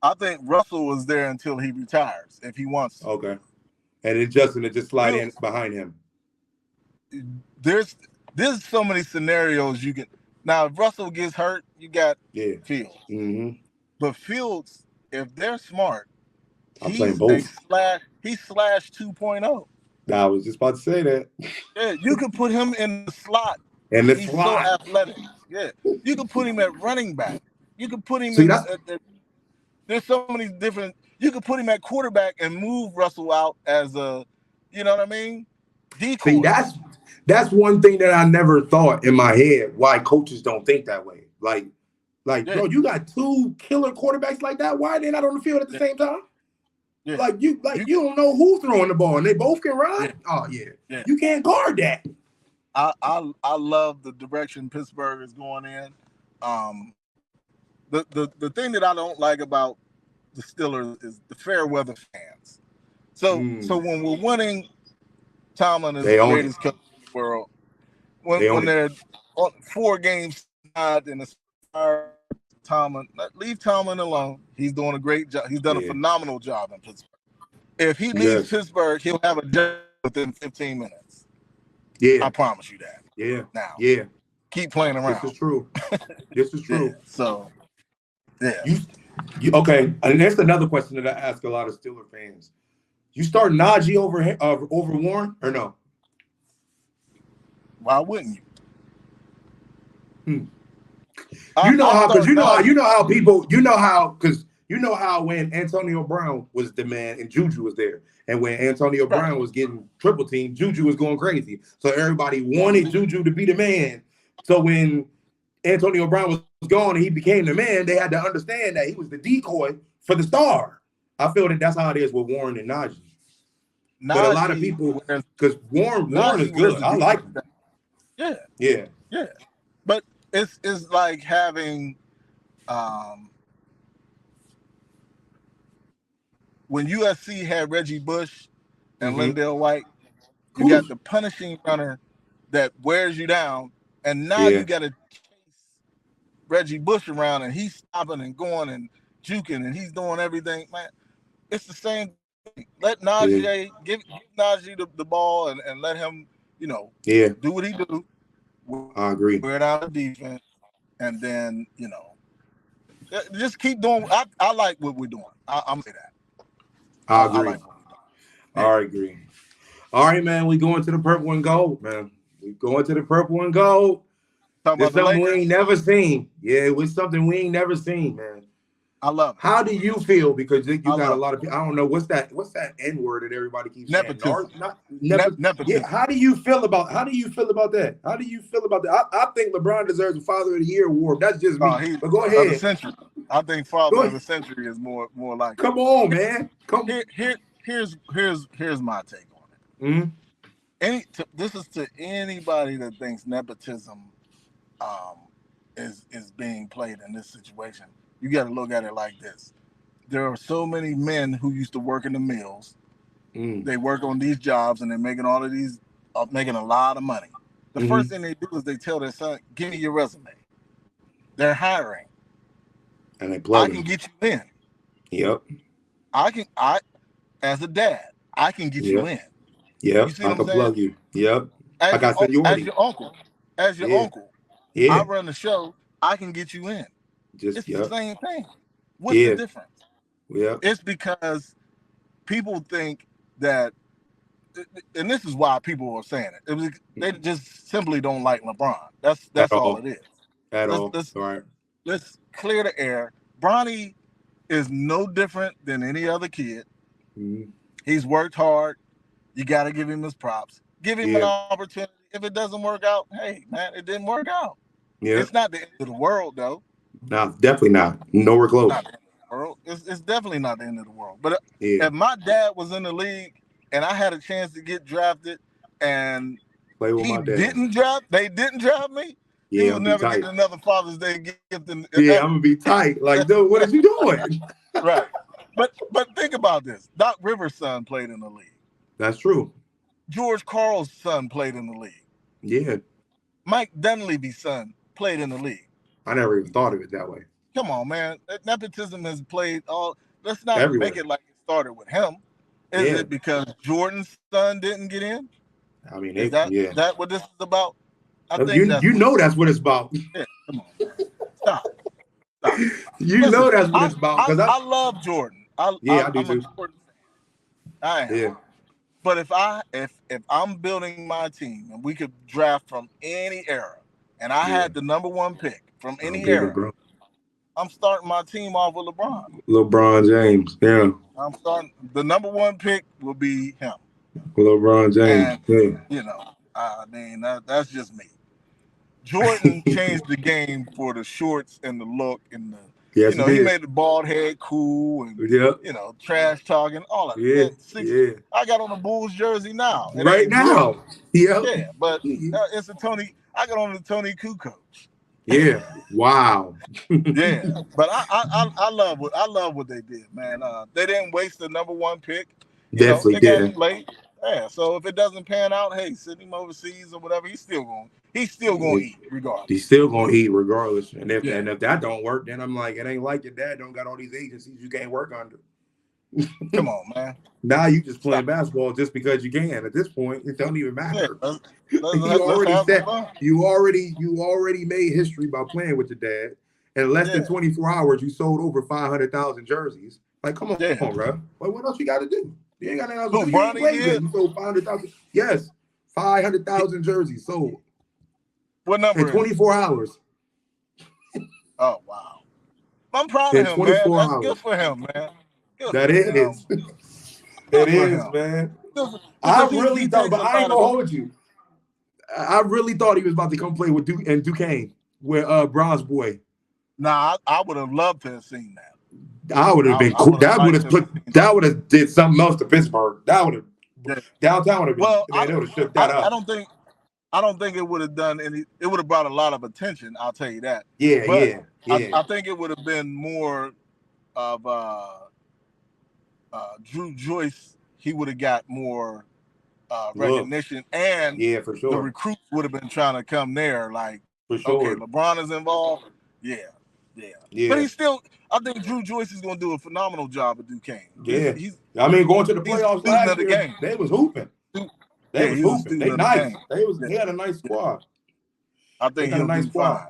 I think Russell was there until he retires, if he wants to. Okay, and then Justin to just slide in behind him. There's so many scenarios you can. Now, if Russell gets hurt, you got Fields. But Fields, if they're smart, he's both. He's slash 2.0. I was just about to say that. Yeah, you can put him in the slot. He's so athletic. Yeah, you can put him at running back. You can put him there's so many different. You can put him at quarterback and move Russell out as a, you know what I mean? Decoy. See, that's one thing that I never thought in my head why coaches don't think that way. Like, bro, you got two killer quarterbacks like that. Why are they not on the field at the same time? Yeah. Like you don't know who's throwing the ball and they both can run. Yeah. Oh yeah. You can't guard that. I love the direction Pittsburgh is going in. The thing that I don't like about the Steelers is the fair weather fans. So when we're winning, Tomlin is the greatest coach in the world. When they're on 4 games and it's Tomlin, leave Tomlin alone. He's doing a great job. He's done a phenomenal job in Pittsburgh. If he leaves Pittsburgh, he'll have a job within 15 minutes. Yeah. I promise you that. Yeah. Now. Yeah. Keep playing around. This is true. So, yeah. Okay, and that's another question that I ask a lot of Steeler fans. You start Najee over Warren or no? Why wouldn't you? You know how, because you know how people, because you know how when Antonio Brown was the man and Juju was there, and when Antonio Brown was getting triple team, Juju was going crazy. So everybody wanted Juju to be the man. So when Antonio Brown was gone and he became the man, they had to understand that he was the decoy for the star. I feel that that's how it is with Warren and Najee. But a lot of people, because Warren is good. I like him. Yeah. But it's like having when USC had Reggie Bush and Lindell White, you got the punishing runner that wears you down, and now you got to chase Reggie Bush around, and he's stopping and going and juking, and he's doing everything. Man, it's the same thing. Let Najee give Najee the ball and let him, do what he do. I agree. Wear down the defense, and then just keep doing. I like what we're doing. I'm say that. I agree. I agree. All right, man. We going to the purple and gold, man. We going to the purple and gold. It's something we ain't never seen. Yeah, it was something we ain't never seen, man. I love it. How do you feel? Because you got a lot of people. I don't know what's that N word that everybody keeps saying. Nepotism. Yeah. How do you feel about that? How do you feel about that? I think LeBron deserves a Father of the Year award. That's just me. But go ahead. I think Father of the Century is more like. Come on, man. Come Here's my take on it. This is to anybody that thinks nepotism is being played in this situation. You got to look at it like this. There are so many men who used to work in the mills. They work on these jobs and they're making all of these, making a lot of money. The first thing they do is they tell their son, "Give me your resume." They're hiring. And they plug I can get you in. Yep. I as a dad, I can get you in. Yep. I can plug you. Yep. As your uncle. Yeah. I run the show. I can get you in. It's the same thing. What's the difference? Yeah. It's because people think that, and this is why people are saying it. They just simply don't like LeBron. That's all it is. Let's clear the air. Bronny is no different than any other kid. He's worked hard. You got to give him his props. Give him an opportunity. If it doesn't work out, hey, man, it didn't work out. Yeah. It's not the end of the world, though. No, definitely not. Nowhere close. It's definitely not the end of the world. But if my dad was in the league and I had a chance to get drafted and play with my dad, they didn't draft me, he would never get another Father's Day gift. I'm gonna be tight. Like, dude, what are you doing? Right. But think about this. Doc Rivers' son played in the league. That's true. George Karl's son played in the league. Yeah. Mike Dunleavy's son played in the league. I never even thought of it that way. Come on, man. Nepotism has played all. Let's not make it like it started with him. Is it because Jordan's son didn't get in? I mean, is that what this is about? I think that's what it's about. Yeah, come on. Stop. Listen, know that's what it's about. Because I love Jordan. I do too. I am. Yeah. But if I'm building my team and we could draft from any era, and I had the number one pick from any era, I'm starting my team off with LeBron. LeBron James, yeah. I'm starting. The number one pick will be him. LeBron James, and, I mean, that's just me. Jordan changed the game for the shorts and the look and the. Yes, he made the bald head cool and trash talking, all of that. I got on a Bulls jersey now. Right now. Yeah, but it's a Tony. I got on the Tony Kukoc. Yeah. Wow. Yeah, but I love what they did, man. They didn't waste the number one pick. Definitely did. Late. Yeah. So if it doesn't pan out, hey, send him overseas or whatever. He's still going to eat regardless. He's still going to eat regardless. And if that don't work, then I'm like, it ain't like your dad don't got all these agencies you can't work under. Come on, man. Now you just playing basketball just because you can. At this point, it don't even matter. You already made history by playing with your dad, In less than 24 hours, you sold over 500,000 jerseys. Like, come on, bro. Like, what else you got to do? You ain't got nothing else to do. You ain't played yet. You sold 500,000. Yes, 500,000 jerseys sold. What number? In 24 hours. Oh, wow. I'm proud of him, man. That's good for him, man. That is. It is, man. I really thought, but I ain't gonna hold you. I really thought he was about to come play with Duquesne, with Bronze Boy. Nah, I would have loved to have seen that. I would have been cool. That would have did something else to Pittsburgh. That would have downtown would have been. Well, they would have shook that up. I don't think it would have done any. It would have brought a lot of attention. I'll tell you that. Yeah, but yeah. I think it would have been more of Drew Joyce. He would have got more recognition, and for sure, the recruits would have been trying to come there. Like, for sure, okay, LeBron is involved. Yeah. But he's still. I think Drew Joyce is going to do a phenomenal job at Duquesne. Yeah, going to the playoffs last year, they was hooping. They was hooping. They nice. They had a nice squad. I think he'll do fine.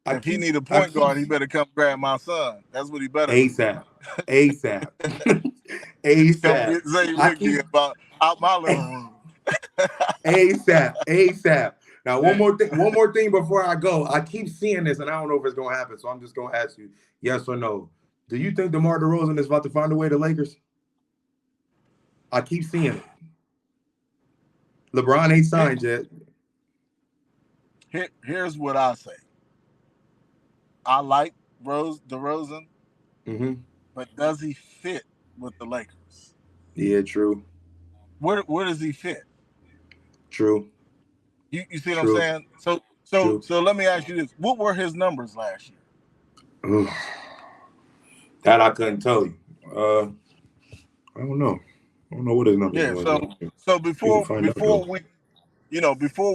If he need a point guard, he better come grab my son. That's what he better ASAP. ASAP. Say Ricky about out my living room. ASAP. Now, one more thing before I go. I keep seeing this, and I don't know if it's gonna happen, so I'm just gonna ask you, yes or no. Do you think DeMar DeRozan is about to find a way to Lakers? I keep seeing it. LeBron ain't signed yet. Here's what I say. I like DeRozan, but does he fit with the Lakers? Yeah, true. Where does he fit? True. You see what I'm saying? So let me ask you this: what were his numbers last year? That I couldn't tell you. I don't know. I don't know what his numbers were. So before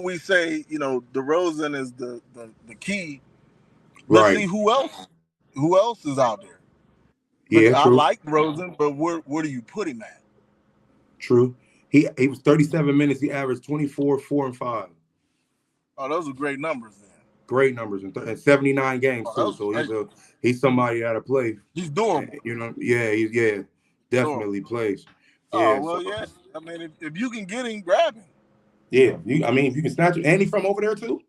we say DeRozan is the key. Let's see who else is out there. Yeah, I like DeRozan, but where do you put him at? True. He was 37 minutes. He averaged 24, 4, and 5. Oh, those are great numbers then. Great numbers and 79 games too. So he's somebody that play. He's durable. He's definitely plays. Yeah. Oh well, yeah. I mean, if you can get him, grab him. Yeah, if you can snatch him, and he's from over there too.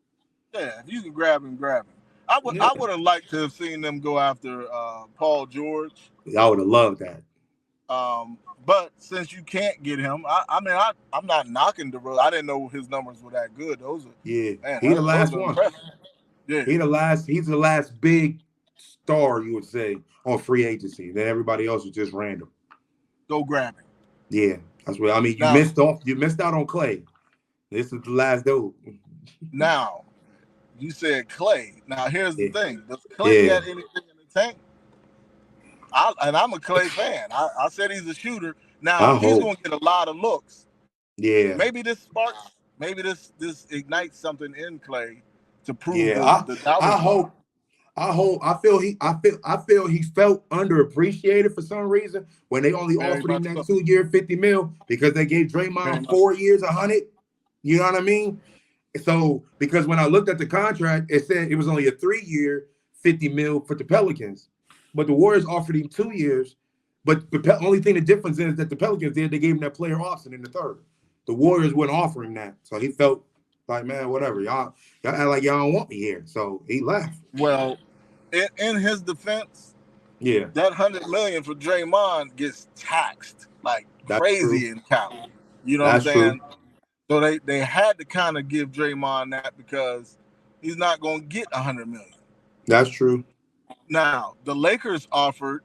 Yeah, if you can grab him. I would have liked to have seen them go after Paul George. I would have loved that. But since you can't get him, I'm not knocking DeRozan. I didn't know his numbers were that good. Those are he's the last one. Yeah, he's the last big star, you would say, on free agency. Then everybody else is just random. Go grab him. Yeah, that's what you missed out on Clay. This is the last dude. Now, you said Clay. Now here's the thing: does Clay got anything in the tank? I'm a Clay fan. I said he's a shooter. Now he's going to get a lot of looks. Yeah. Maybe this sparks. Maybe this ignites something in Clay to prove. Yeah. I feel he felt underappreciated for some reason when they only offered him that 2-year $50 million because they gave Draymond 4 years $100. You know what I mean? So because when I looked at the contract, it said it was only a 3-year $50 million for the Pelicans. But the Warriors offered him 2 years. But the only thing the difference is that the Pelicans they gave him that player option in the third. The Warriors wouldn't offer him that. So he felt like, man, whatever. Y'all act like y'all don't want me here. So he left. Well, in his defense, that $100 million for Draymond gets taxed like crazy in Cali. You know what I'm saying? True. So they had to kind of give Draymond that because he's not going to get $100 million. That's true. Now, the Lakers offered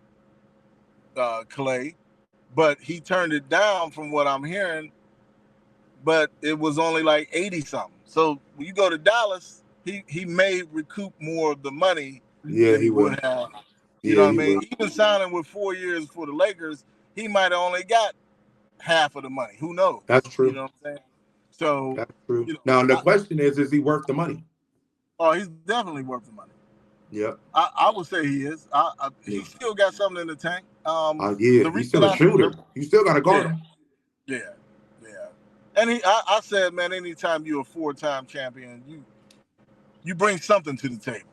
Clay, but he turned it down from what I'm hearing, but it was only like 80-something. So when you go to Dallas, he may recoup more of the money than he would have. You know what I mean? Even signing with 4 years for the Lakers, he might have only got half of the money. Who knows? That's true. You know what I'm saying? So that's true. Now the question is he worth the money? Oh, he's definitely worth the money. Yeah, I would say he is. He still got something in the tank. He's still a shooter. You still got to guard him. Yeah. And I said, man, anytime you're a 4-time champion, you bring something to the table.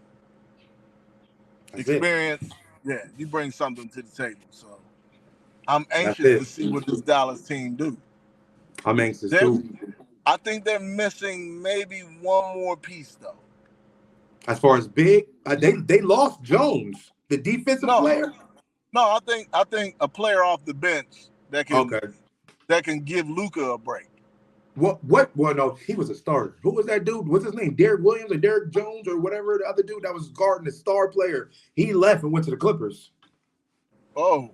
experience. Yeah, you bring something to the table. So I'm anxious to see what this Dallas team do. I'm anxious too. I think they're missing maybe one more piece though. As far as big, they lost Jones, the defensive player. No, I think a player off the bench that can give Luka a break. What? Well, no, he was a starter. Who was that dude? What's his name? Derek Williams or Derek Jones or whatever the other dude that was guarding the star player. He left and went to the Clippers. Oh,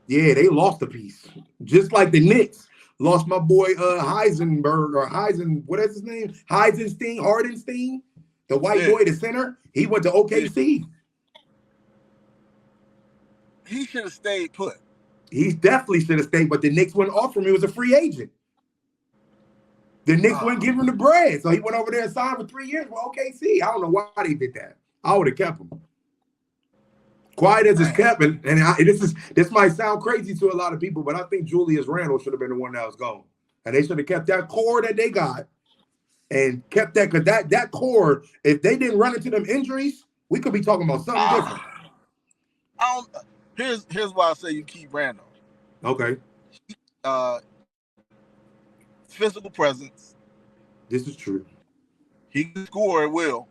yeah, they lost a piece, just like the Knicks lost my boy Heisenberg or what is his name? Hardenstein, the white boy, the center. He went to OKC. He should have stayed put. He definitely should have stayed, but the Knicks wouldn't offer him. He was a free agent. The Knicks wouldn't give him the bread, so he went over there and signed for 3 years with OKC. I don't know why they did that. I would have kept him. Quiet as it's kept, and this might sound crazy to a lot of people, but I think Julius Randle should have been the one that was gone, and they should have kept that core that they got, and kept that because that core, if they didn't run into them injuries, we could be talking about something different. Here's why I say you keep Randle. Okay. Physical presence. This is true. He can score at will.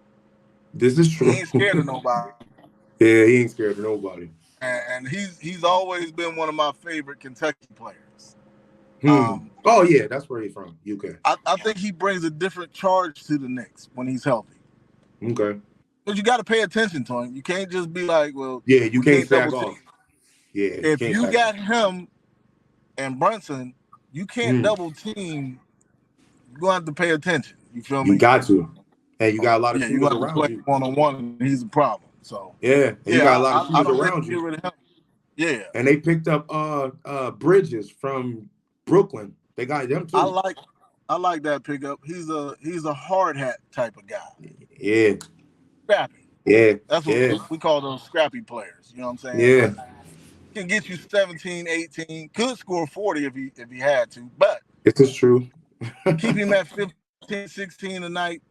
This is true. He ain't scared of nobody. Yeah, he ain't scared of nobody. And he's always been one of my favorite Kentucky players. Oh yeah, that's where he's from. UK. I think he brings a different charge to the Knicks when he's healthy. Okay. But you got to pay attention to him. You can't just be like, well, yeah, you can't sack off. Yeah. If you got him and Brunson, you can't double team. You're gonna have to pay attention. You feel me? You got to. And you got a lot of shooters around play you. One-on-one, he's a problem. So you got a lot of shooters around you. Get rid of him. Yeah. And they picked up Bridges from Brooklyn. They got them too. I like that pickup. He's a hard hat type of guy. Yeah. Scrappy. Yeah. That's what we call those scrappy players. You know what I'm saying? Yeah. Can get you 17, 18, could score 40 if he had to, but this is true. keep him at 15, 16 a night,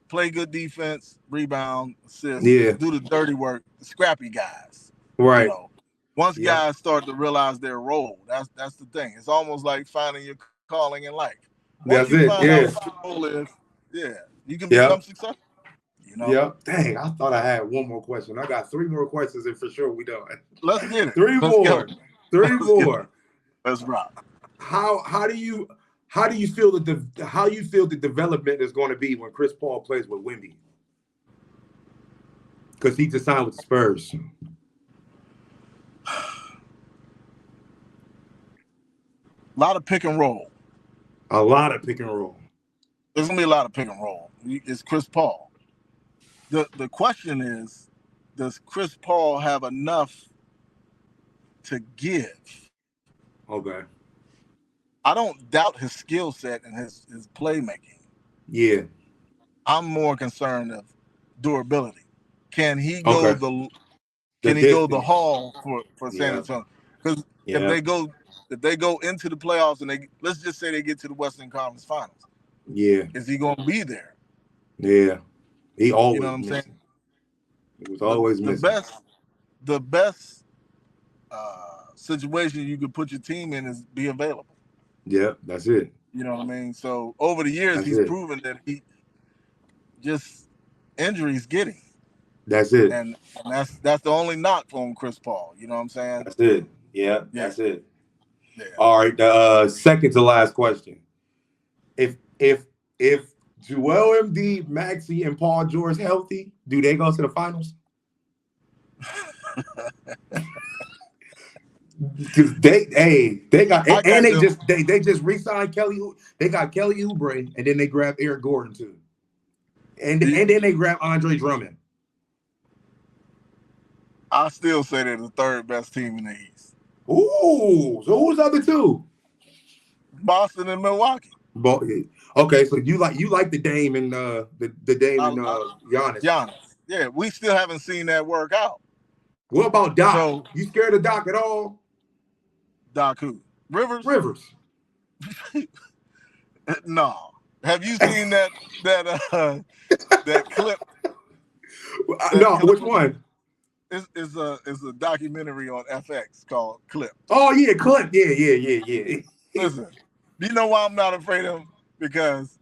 play good defense, rebound, assist, do the dirty work, the scrappy guys. Right. You know, once guys start to realize their role, that's the thing. It's almost like finding your calling in life. Once you find out what your role is, you can become successful. You know? Yep. Dang, I thought I had one more question. I got 3 more questions, and for sure we done. Let's get it. 3 more. 3 more. Let's rock. How do you feel the development is going to be when Chris Paul plays with Wemby? Because he just signed with the Spurs. A lot of pick and roll. A lot of pick and roll. There's gonna be a lot of pick and roll. It's Chris Paul. The question is, does Chris Paul have enough to give? Okay. I don't doubt his skill set and his playmaking. Yeah. I'm more concerned of durability. Can he go the haul for San Antonio? Because if they go into the playoffs and let's just say they get to the Western Conference Finals. Yeah. Is he gonna be there? Yeah. He always, you know what I'm saying? He was always missing. The best situation you could put your team in is be available. Yeah, that's it. You know what I mean? So over the years, he's proven that he just injuries get him. That's it. And that's the only knock on Chris Paul. You know what I'm saying? That's it. Yeah. That's it. Yeah. All right. The second to last question. If Joel Embiid, Maxey, and Paul George healthy, do they go to the finals? Because they just re-signed Kelly. They got Kelly Oubre, and then they grabbed Eric Gordon too, and then they grabbed Andre Drummond. I still say they're the third best team in the East. Ooh, so who's the other two? Boston and Milwaukee. Okay, so you like the Dame and the Dame and Giannis. Giannis. Yeah, we still haven't seen that work out. What about Doc? So, you scared of Doc at all? Doc who? Rivers? No. Have you seen that clip? No, which one? It's a documentary on FX called Clip. Oh yeah, Clip. Yeah. Listen, do you know why I'm not afraid of him? Because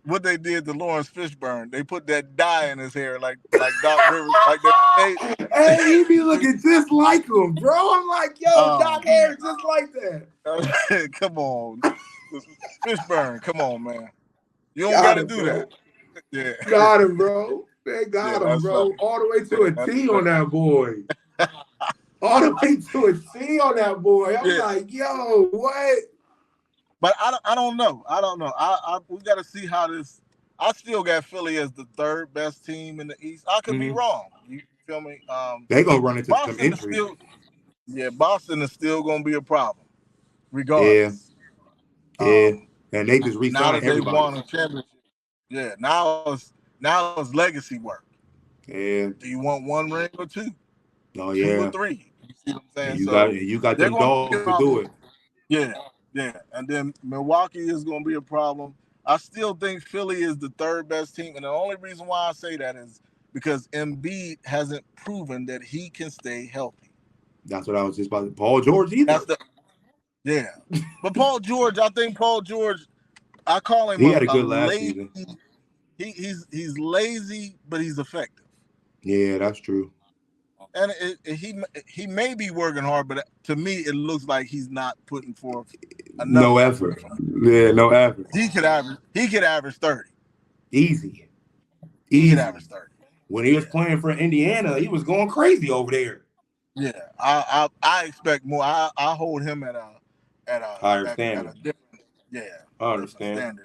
what they did to Lawrence Fishburne, they put that dye in his hair like Doc Rivers, like that. Hey, he be looking just like him, bro. I'm like, yo, Doc hair just like that. Come on, Fishburne. Come on, man. You don't got to do bro. that. Yeah, got him, bro. They got him, bro. Funny. All the way to a T on that boy. All the way to a T on that boy. I'm like, yo, what? But I don't know. We got to see how this. I still got Philly as the third best team in the East. I could be wrong. You feel me? They gonna run into Boston some injuries. Boston is still gonna be a problem, regardless. Yeah. And they just re-signed now that everybody. They won a championship. Yeah. Now it's legacy work. Yeah. Do you want one ring or two? Oh yeah. 2 or 3. You see what I'm saying? You got them dogs to do it. Yeah. And then Milwaukee is gonna be a problem. I still think Philly is the third best team, and the only reason why I say that is because Embiid hasn't proven that he can stay healthy. That's what I was just about to. Paul George either. But Paul George, I think Paul George, I call him he had a good last lazy, season. He's lazy, but he's effective. Yeah, that's true. And he may be working hard, but to me, it looks like he's not putting forth enough. No effort. Yeah, no effort. He could average 30. Easy. He could average 30. When he was playing for Indiana, he was going crazy over there. Yeah, I expect more. I hold him at a higher standard. I understand.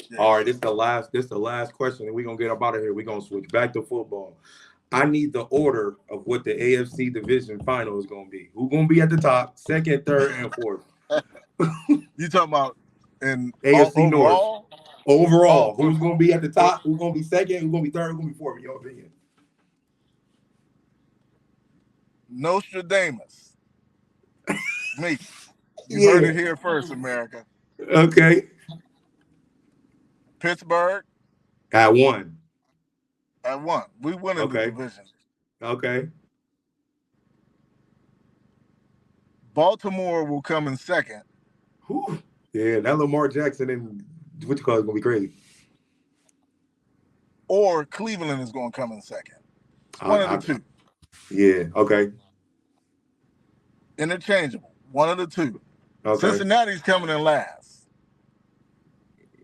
Yeah. All right, this is the last question, and we're gonna get up out of here. We're gonna switch back to football. I need the order of what the AFC division final is gonna be. Who's gonna be at the top, second, third, and fourth? You talking about in AFC North? Overall, who's gonna be at the top? Who's gonna be second? Who's gonna be third? Who's gonna be fourth? In your opinion? Nostradamus. Me. You heard it here first, America. Okay. Pittsburgh. At 1. We win in the division. Okay. Baltimore will come in second. Whew. Yeah, that Lamar Jackson and what you call it gonna be crazy. Or Cleveland is gonna come in second. One of the two. Yeah, okay. Interchangeable. One of the two. Okay. Cincinnati's coming in last.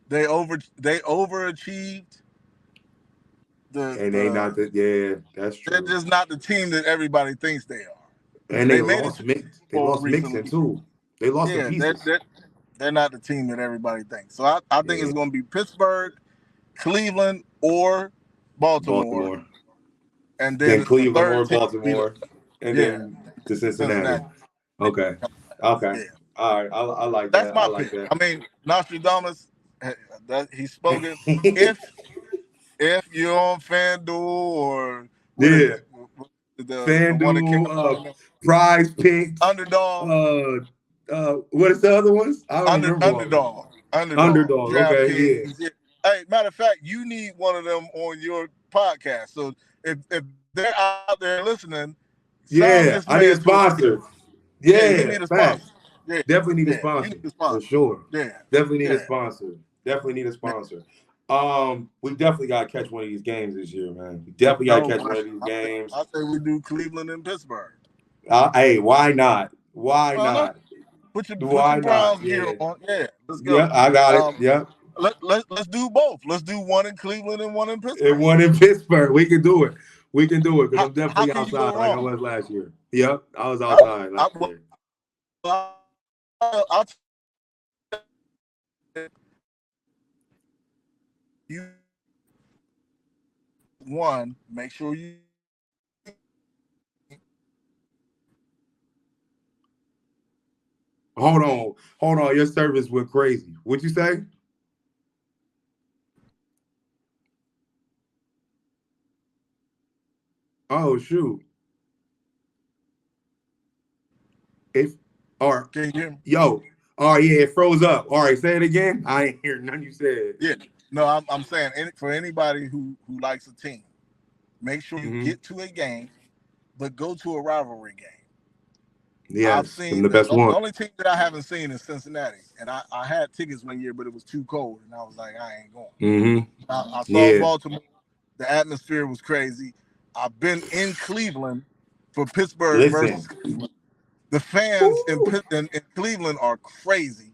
They overachieved. That's true. They're just not the team that everybody thinks they are. And they lost Mixon too. They lost the pieces. They're not the team that everybody thinks. So I think it's going to be Pittsburgh, Cleveland, or Baltimore. And then Cleveland or Baltimore. And then to Cincinnati. Okay. Yeah. All right. I like that. That's my pick. That. I mean, Nostradamus, he's spoken. if you're on FanDuel or FanDuel, Prize Picks, Underdog. What is the other ones? I don't remember. Underdog. Okay. Yeah. Hey, matter of fact, you need one of them on your podcast. So if they're out there listening, I need a sponsor. You need a sponsor. Yeah. Definitely need a sponsor. For sure. Yeah. Definitely need a sponsor. We definitely got to catch one of these games this year, man. We definitely got to catch one of these games. I say we do Cleveland and Pittsburgh. Hey, why not? Why not? Put your Browns gear on. Yeah, let's go. Yeah, I got it. Yeah. Let's do both. Let's do one in Cleveland and one in Pittsburgh. And one in Pittsburgh. We can do it. Because I'm definitely outside like I was last year. Yep, I was outside last year. You make sure you. Hold on. Your service went crazy. What'd you say? Oh shoot! Can you hear me? Yo, all right, yeah, it froze up. All right, say it again. I ain't hear none you said. Yeah, no, I'm saying for anybody who likes a team, make sure you get to a game but go to a rivalry game. Yes, I've seen the best the one. only team that I haven't seen is Cincinnati, and I had tickets one year, but it was too cold, and I was like, I ain't going. Mm-hmm. I saw Baltimore. The atmosphere was crazy. I've been in Cleveland for Pittsburgh versus Cleveland. The fans in Cleveland are crazy.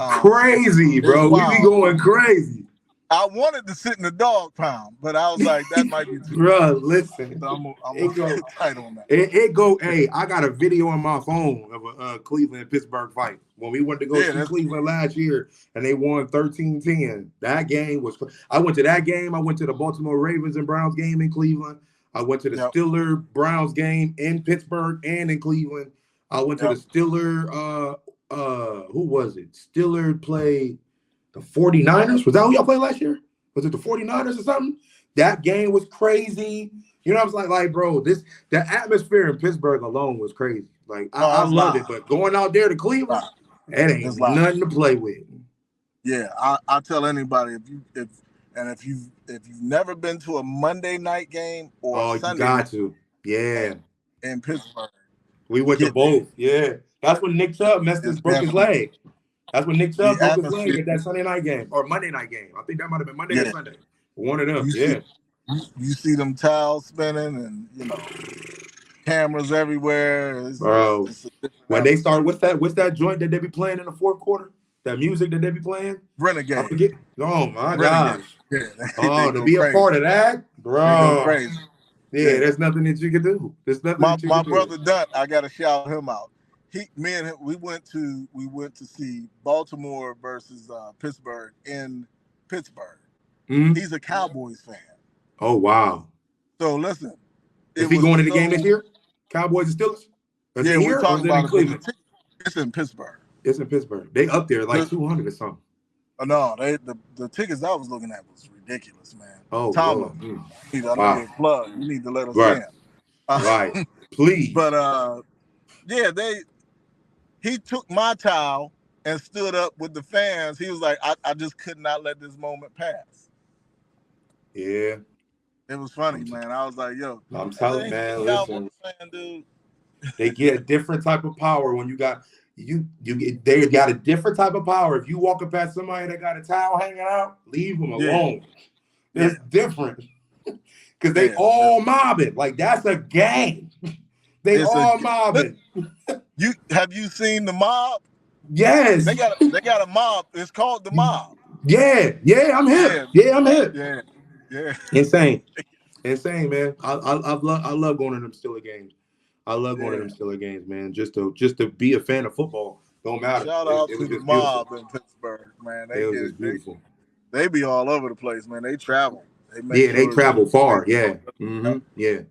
Crazy, bro. We be going crazy. I wanted to sit in the dog pound, but I was like, that might be too bro, listen. So I'm gonna sit tight on that. It go, hey, I got a video on my phone of a Cleveland-Pittsburgh fight. When we went to go see Cleveland last year and they won 13-10. That game was, I went to that game. I went to the Baltimore Ravens and Browns game in Cleveland. I went to the Steelers Browns game in Pittsburgh and in Cleveland. I went to the Steelers, who was it? Steelers played the 49ers. Was that who y'all played last year? Was it the 49ers or something? That game was crazy. You know what I'm saying? Like, bro, the atmosphere in Pittsburgh alone was crazy. Like, I loved it. But going out there to Cleveland, it ain't nothing to play with. Yeah, I tell anybody if you've never been to a Monday night game or a Sunday you got to. Yeah. In Pittsburgh. We went to both. Yeah. That's when Nick Chubb broke his leg. That's when Nick Chubb broke his leg at that Sunday night game or Monday night game. I think that might have been Monday or Sunday. One of them. You see them towels spinning and cameras everywhere. Bro, when they start, what's that joint that they be playing in the fourth quarter? That music that they be playing? Renegade. I forget. Oh my gosh. Yeah. To be a part of that, bro. Crazy. Yeah, there's nothing that you can do. There's nothing that you can do. My brother Dunt, I gotta shout him out. Me and him, we went to see Baltimore versus Pittsburgh in Pittsburgh. Mm-hmm. He's a Cowboys fan. Oh wow! So listen, is he going to the game this year? Cowboys and Steelers? Yeah, we're talking about Cleveland. It's in Pittsburgh. It's in Pittsburgh. They up there like 200 or something. No, the tickets I was looking at was ridiculous, man. Oh, Tomlin, you need to let us in. Right, please. But he took my towel and stood up with the fans. He was like, I just could not let this moment pass. Yeah. It was funny, man. I was like, yo. I'm telling man, listen. Fan, dude. They get a different type of power when you got they got a different type of power. If you walking past somebody that got a towel hanging out, leave them alone. It's different. Because they all mobbing. Like, that's a gang. They all mobbing. Have you seen the mob? Yes. They got a mob. It's called the mob. Yeah, I'm hip. Yeah, I'm hip. Yeah. Insane, man. I love going to them Steelers games. I love going to them Steelers games, man. Just to be a fan of football. Don't matter. Shout out to the mob in Pittsburgh, man. It was beautiful. They be all over the place, man. They travel. They travel far. Yeah. Mm-hmm. Yeah.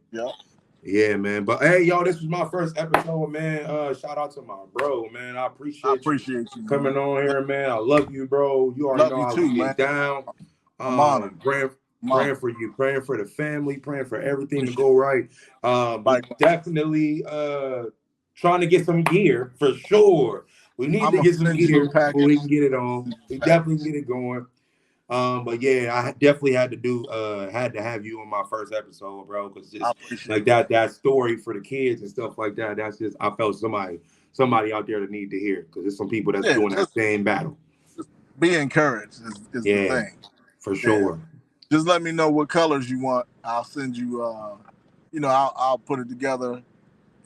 Yeah, man. But hey, y'all, this was my first episode, man. Shout out to my bro, man. I appreciate you coming on here, man. I love you, bro. You already know how we get down. I'm honored. Praying for you, praying for the family, praying for everything to go right. Definitely trying to get some gear for sure. We need to get some gear before we can get it on. We definitely get it going. But yeah, I definitely had to have you on my first episode, bro, because just like that story for the kids and stuff like that. That's just, I felt somebody out there that need to hear, because there's some people that's doing that same battle. Be encouraged is the thing. For sure. Just let me know what colors you want. I'll send you. I'll put it together.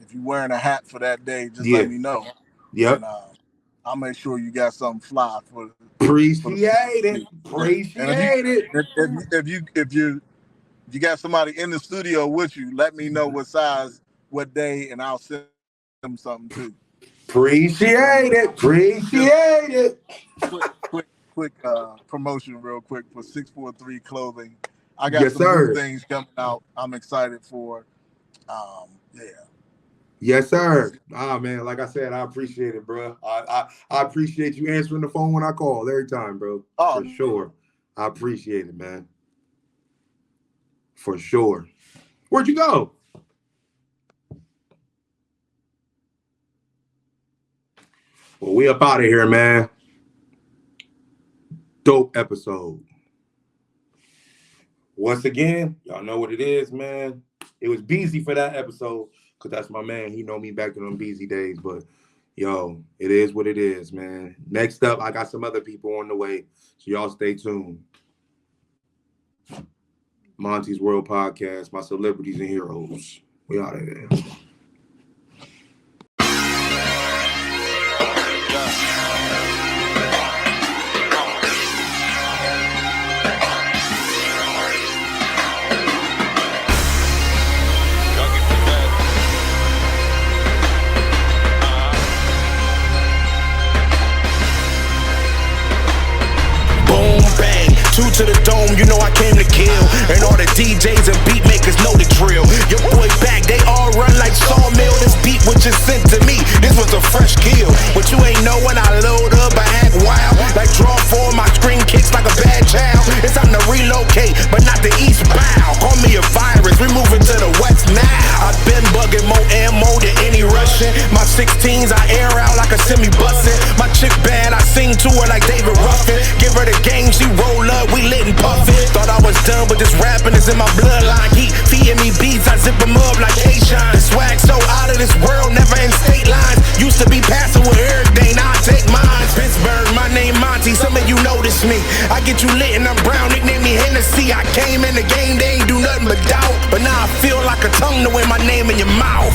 If you're wearing a hat for that day, just let me know. Yep. And, I'll make sure you got something fly for. Appreciate it. If you got somebody in the studio with you, let me know what size, what day, and I'll send them something too. Appreciate it. Quick promotion real quick for 643 Clothing. I got some new things coming out. I'm excited for. Yes, sir. Man, like I said, I appreciate it, bro. I appreciate you answering the phone when I call every time, bro. For sure. I appreciate it, man. For sure. Where'd you go? Well, we up out of here, man. Dope episode. Once again, y'all know what it is, man. it was Beezy for that episode, because that's my man. He know me back in them Beezy days. But yo, it is what it is, man. Next up, I got some other people on the way, so y'all stay tuned. Monte's World Podcast, my celebrities and heroes. We out of there. Two to the dome, you know I came to kill. And all the DJs and beat makers know the drill. Your boy back, they all run like sawmill. This beat was just sent to me, this was a fresh kill. But you ain't know when I load up, I act wild. Like draw four, my screen kicks like a bad child. It's time to relocate, but not the east bow. Call me a virus, we moving to the west now. I've been bugging more ammo than any Russian. My 16s I air out like a semi-bussin'. My chick bad, I sing to her like David Ruffin. Give her the game, she roll up, we lit and puffin'. Thought I was done, but this rapping is in my bloodline. Heat feeding me beats, I zip them up like K-Shine. The swag so out of this world, never in state lines. Used to be passing with everything, now I take mine. Pittsburgh, my name Monte, some of you notice me. I get you lit and I'm brown, nickname me Hennessy. I came in the game, they ain't do nothing but doubt. But now I feel like a tongue to win my name in your mouth.